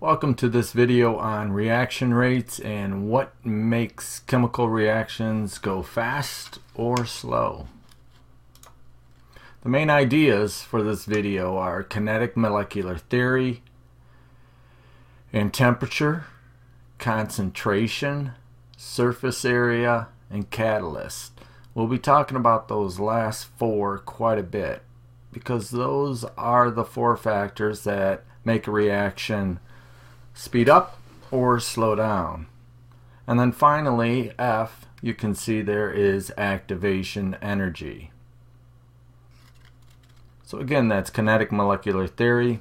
Welcome to this video on reaction rates and what makes chemical reactions go fast or slow. The main ideas for this video are kinetic molecular theory and temperature, concentration, surface area, and catalyst. We'll be talking about those last four quite a bit because those are the four factors that make a reaction speed up or slow down. And then finally, F, you can see there is activation energy. So again, that's kinetic molecular theory,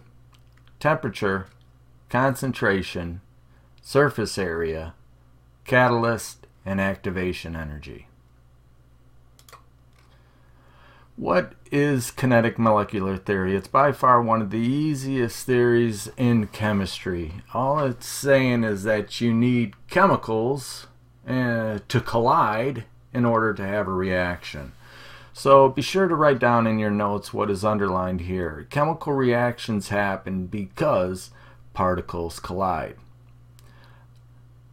temperature, concentration, surface area, catalyst, and activation energy. What is kinetic molecular theory? It's by far one of the easiest theories in chemistry. All it's saying is that you need chemicals to collide in order to have a reaction. So be sure to write down in your notes what is underlined here. Chemical reactions happen because particles collide.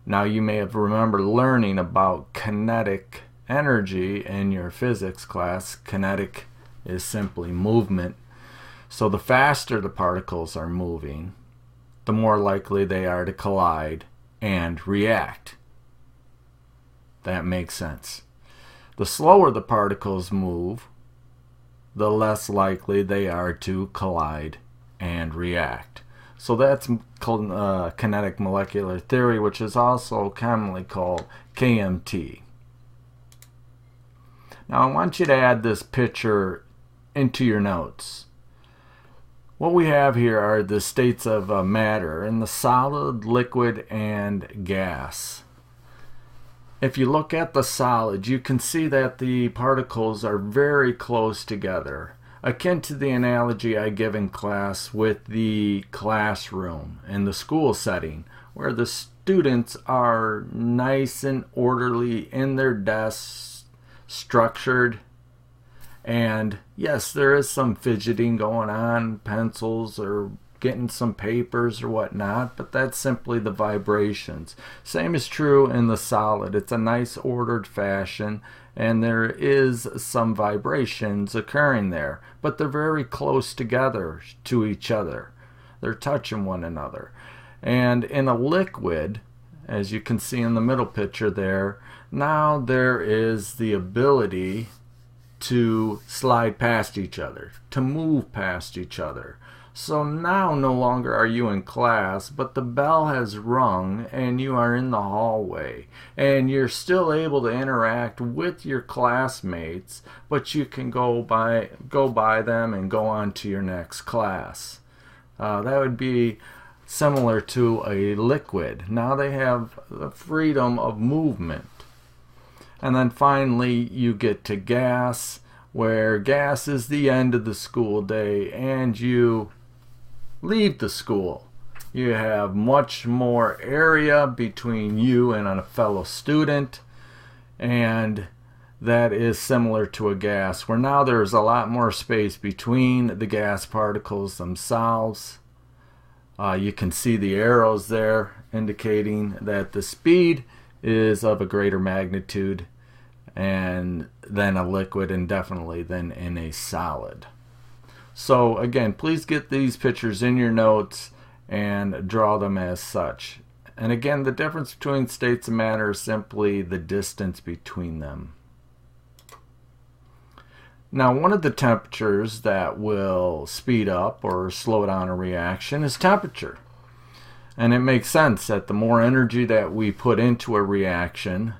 Now you may have remembered learning about kinetic energy in your physics class. Kinetic is simply movement. So the faster the particles are moving, the more likely they are to collide and react. That makes sense. The slower the particles move, the less likely they are to collide and react. So that's called kinetic molecular theory, which is also commonly called KMT. Now I want you to add this picture into your notes. What we have here are the states of matter in the solid, liquid, and gas. If you look at the solid, you can see that the particles are very close together, akin to the analogy I give in class with the classroom in the school setting, where the students are nice and orderly in their desks, structured, and yes, there is some fidgeting going on, pencils or getting some papers or whatnot, but that's simply the vibrations. Same is true in the solid. It's a nice ordered fashion and there is some vibrations occurring there, but they're very close together to each other. They're touching one another. And in a liquid, as you can see in the middle picture there, now there is the ability to slide past each other, to move past each other. So now no longer are you in class, but the bell has rung and you are in the hallway. And you're still able to interact with your classmates, but you can go by them and go on to your next class. That would be similar to a liquid. Now they have the freedom of movement. And then finally you get to gas, where gas is the end of the school day and you leave the school. You have much more area between you and a fellow student, and that is similar to a gas, where now there's a lot more space between the gas particles themselves. You can see the arrows there indicating that the speed is of a greater magnitude and than a liquid, and definitely than in a solid. So again, please get these pictures in your notes and draw them as such. And again, the difference between states of matter is simply the distance between them. Now, one of the temperatures that will speed up or slow down a reaction is temperature. And it makes sense that the more energy that we put into a reaction,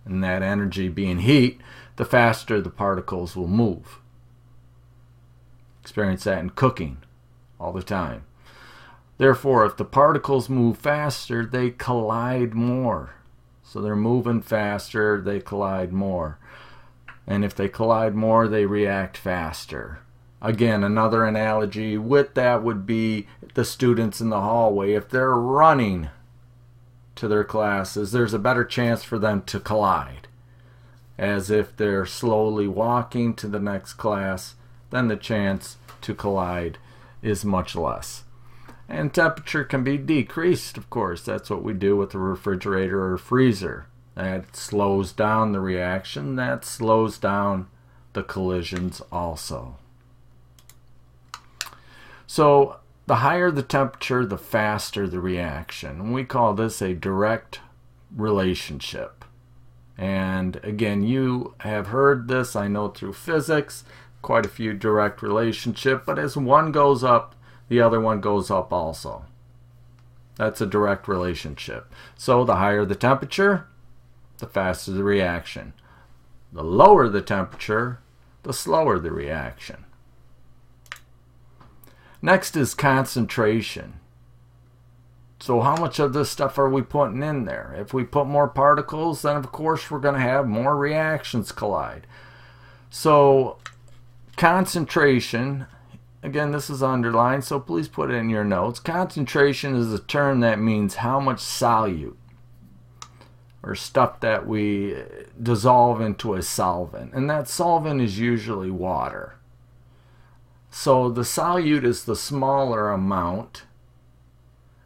and that energy being heat, the faster the particles will move. Experience that in cooking all the time. Therefore, if the particles move faster, they collide more. So they're moving faster, they collide more. And if they collide more, they react faster. Again, another analogy with that would be the students in the hallway. If they're running to their classes, there's a better chance for them to collide. As if they're slowly walking to the next class, then the chance to collide is much less. And temperature can be decreased, of course. That's what we do with a refrigerator or freezer. That slows down the reaction. That slows down the collisions also. So the higher the temperature, the faster the reaction. And we call this a direct relationship. And again, you have heard this, I know, through physics, quite a few direct relationship, but as one goes up, the other one goes up also. That's a direct relationship. So the higher the temperature, the faster the reaction. The lower the temperature, the slower the reaction. Next is concentration. So how much of this stuff are we putting in there? If we put more particles, then of course we're going to have more reactions collide. So concentration, again, this is underlined, so please put it in your notes. Concentration is a term that means how much solute or stuff that we dissolve into a solvent. And that solvent is usually water. So the solute is the smaller amount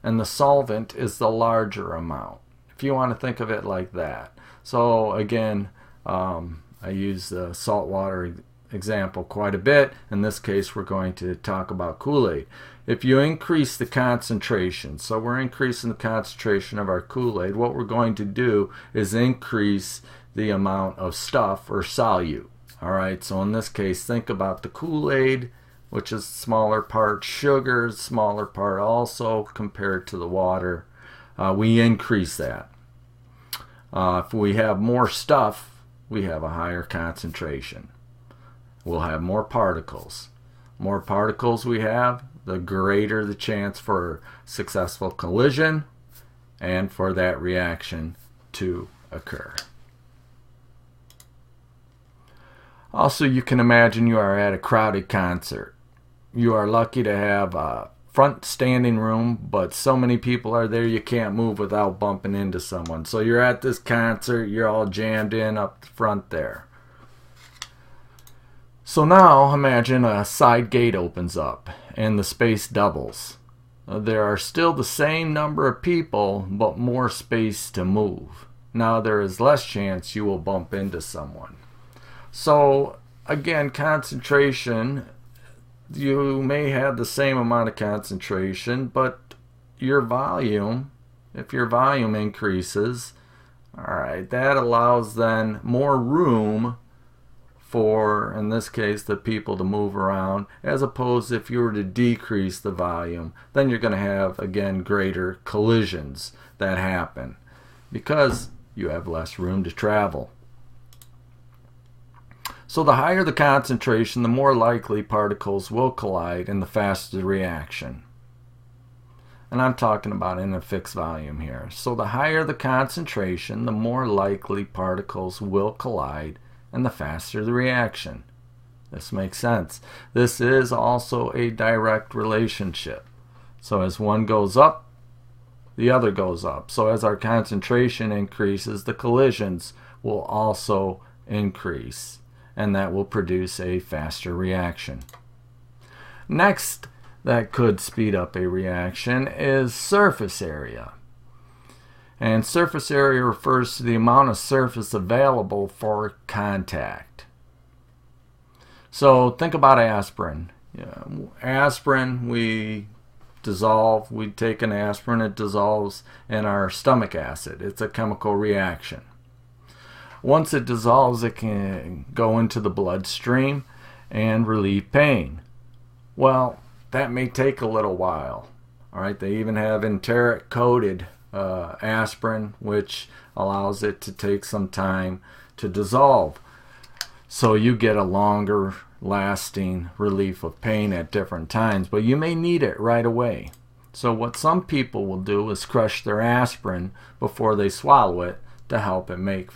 and the solvent is the larger amount, if you want to think of it like that. So again, I use the salt water example quite a bit. In this case, we're going to talk about Kool-Aid. If you increase the concentration, so we're increasing the concentration of our Kool-Aid, what we're going to do is increase the amount of stuff or solute. Alright, so in this case, think about the Kool-Aid, which is smaller part, sugar, smaller part also compared to the water. We increase that. If we have more stuff, we have a higher concentration. We'll have more particles. More particles we have, the greater the chance for successful collision and for that reaction to occur. Also, you can imagine you are at a crowded concert. You are lucky to have a front standing room, but so many people are there you can't move without bumping into someone. So you're at this concert, you're all jammed in up the front there. So now imagine a side gate opens up and the space doubles. There are still the same number of people, but more space to move. Now there is less chance you will bump into someone. So again, concentration, you may have the same amount of concentration, but your volume, if your volume increases, alright, that allows then more room for, in this case, the people to move around, as opposed if you were to decrease the volume, then you're going to have, again, greater collisions that happen because you have less room to travel. So the higher the concentration, the more likely particles will collide and the faster the reaction. And I'm talking about in a fixed volume here. So the higher the concentration, the more likely particles will collide and the faster the reaction. This makes sense. This is also a direct relationship. So as one goes up, the other goes up. So as our concentration increases, the collisions will also increase, and that will produce a faster reaction. Next, that could speed up a reaction is surface area. And surface area refers to the amount of surface available for contact. So think about aspirin. Aspirin, we take an aspirin, it dissolves in our stomach acid. It's a chemical reaction. Once it dissolves, it can go into the bloodstream and relieve pain. Well, that may take a little while. All right, they even have enteric coated aspirin, which allows it to take some time to dissolve. So you get a longer lasting relief of pain at different times, but you may need it right away. So what some people will do is crush their aspirin before they swallow it to help it make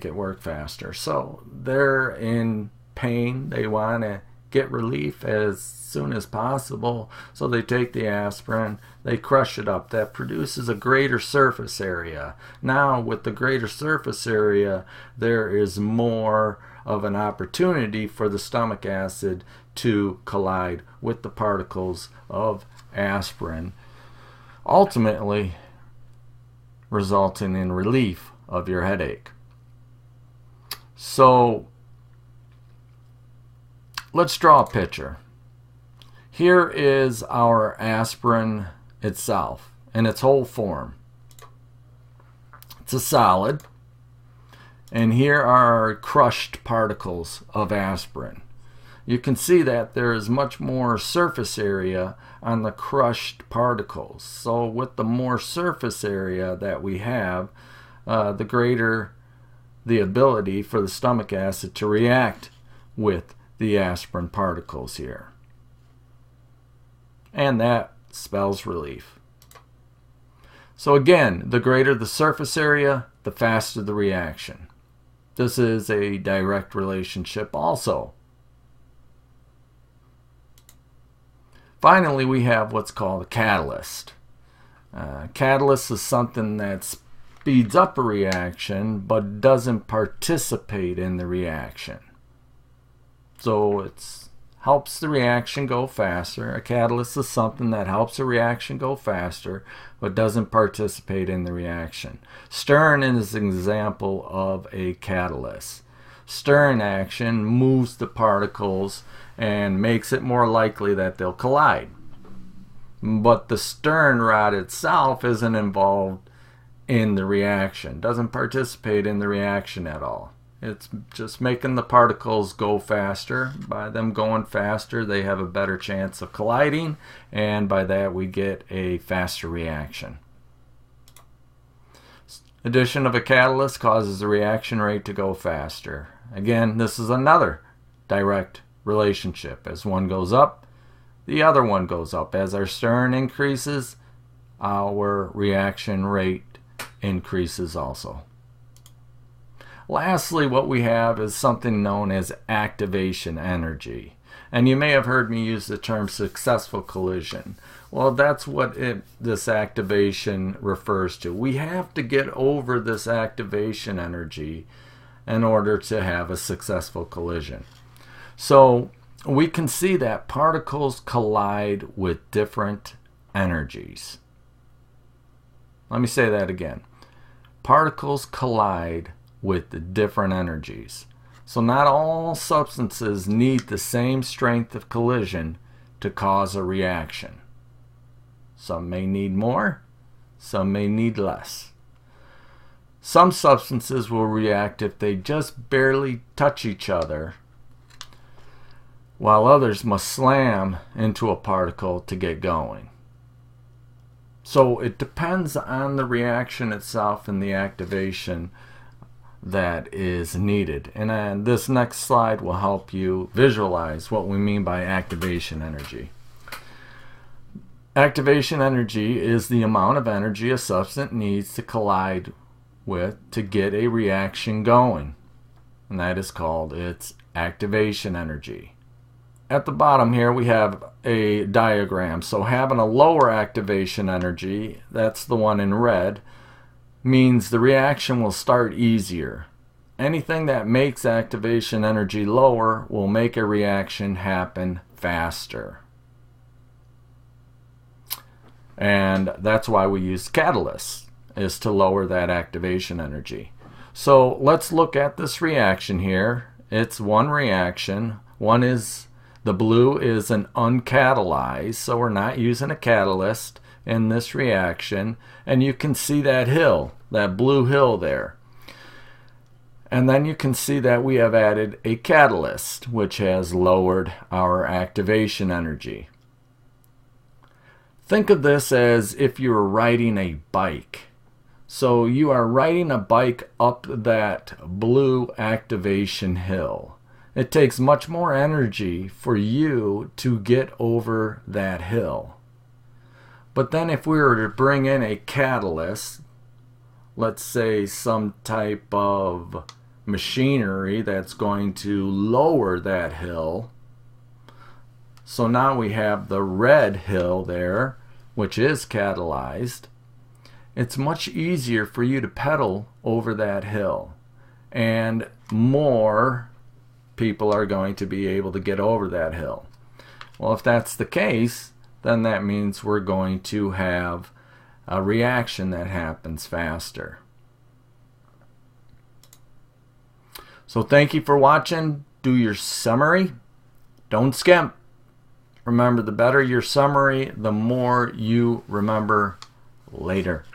it work faster. So they're in pain, they want to get relief as soon as possible, so they take the aspirin, they crush it up. That produces a greater surface area. Now with the greater surface area, there is more of an opportunity for the stomach acid to collide with the particles of aspirin ultimately resulting in relief of your headache. So let's draw a picture. Here is our aspirin itself in its whole form. It's a solid, and here are crushed particles of aspirin. You can see that there is much more surface area on the crushed particles. So with the more surface area that we have, the greater the ability for the stomach acid to react with the aspirin particles here. And that spells relief. So again, the greater the surface area, the faster the reaction. This is a direct relationship also. Finally, we have what's called a catalyst. Catalyst is something that speeds up a reaction but doesn't participate in the reaction. So it helps the reaction go faster. A catalyst is something that helps a reaction go faster but doesn't participate in the reaction. Stirring is an example of a catalyst. Stirring action moves the particles and makes it more likely that they'll collide. But the stirring rod itself isn't involved in the reaction, doesn't participate in the reaction at all. It's just making the particles go faster. By them going faster, they have a better chance of colliding, and by that we get a faster reaction. Addition of a catalyst causes the reaction rate to go faster. Again, this is another direct relationship. As one goes up, the other one goes up. As our stirring increases, our reaction rate increases also. Lastly, what we have is something known as activation energy. And you may have heard me use the term successful collision. Well, that's what this activation refers to. We have to get over this activation energy in order to have a successful collision. So we can see that particles collide with different energies. Let me say that again. Particles collide with different energies. So not all substances need the same strength of collision to cause a reaction. Some may need more, some may need less. Some substances will react if they just barely touch each other, while others must slam into a particle to get going. So it depends on the reaction itself and the activation that is needed. And this next slide will help you visualize what we mean by activation energy. Activation energy is the amount of energy a substance needs to collide with to get a reaction going. And that is called its activation energy. At the bottom here we have a diagram. So having a lower activation energy, that's the one in red, means the reaction will start easier. Anything that makes activation energy lower will make a reaction happen faster. And that's why we use catalysts, is to lower that activation energy. So let's look at this reaction here. It's one reaction. One is, the blue is an uncatalyzed, so we're not using a catalyst in this reaction. And you can see that hill, that blue hill there. And then you can see that we have added a catalyst, which has lowered our activation energy. Think of this as if you were riding a bike. So you are riding a bike up that blue activation hill. It takes much more energy for you to get over that hill. But then if we were to bring in a catalyst, let's say some type of machinery that's going to lower that hill. So now we have the red hill there, which is catalyzed. It's much easier for you to pedal over that hill, and more people are going to be able to get over that hill. Well, if that's the case, then that means we're going to have a reaction that happens faster. So thank you for watching. Do your summary. Don't skimp. Remember, the better your summary, the more you remember later.